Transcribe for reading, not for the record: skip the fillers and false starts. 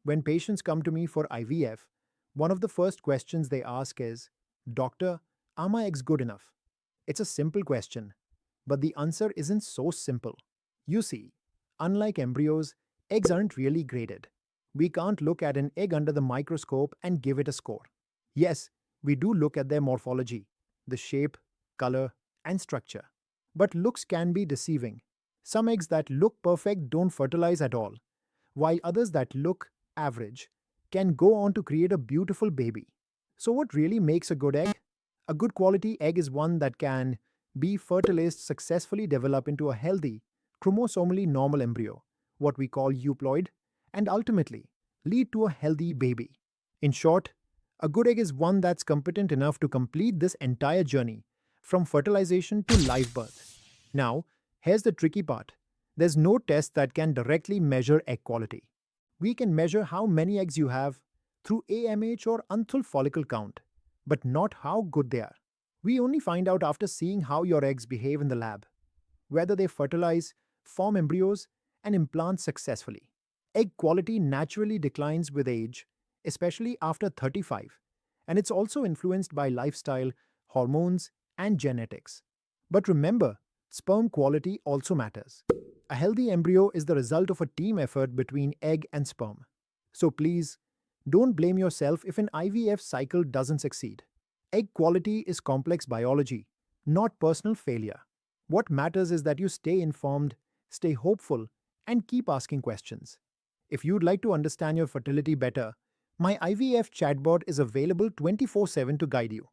When patients come to me for IVF, one of the first questions they ask is, Doctor, are my eggs good enough? It's a simple question, but the answer isn't so simple. You see, unlike embryos, eggs aren't really graded. We can't look at an egg under the microscope and give it a score. Yes, we do look at their morphology, the shape, color, and structure. But looks can be deceiving. Some eggs that look perfect don't fertilize at all, while others that look average can go on to create a beautiful baby. So, what really makes a good egg? A good quality egg is one that can be fertilized, successfully develop into a healthy, chromosomally normal embryo, what we call euploid, and ultimately lead to a healthy baby. In short, a good egg is one that's competent enough to complete this entire journey, from fertilization to live birth. Now, here's the tricky part. There's no test that can directly measure egg quality. We can measure how many eggs you have through AMH or antral follicle count, but not how good they are. We only find out after seeing how your eggs behave in the lab, whether they fertilize, form embryos, and implant successfully. Egg quality naturally declines with age, especially after 35, and it's also influenced by lifestyle, hormones, and genetics. But remember, sperm quality also matters. A healthy embryo is the result of a team effort between egg and sperm. So please, don't blame yourself if an IVF cycle doesn't succeed. Egg quality is complex biology, not personal failure. What matters is that you stay informed, stay hopeful, and keep asking questions. If you'd like to understand your fertility better, my IVF chatbot is available 24/7 to guide you.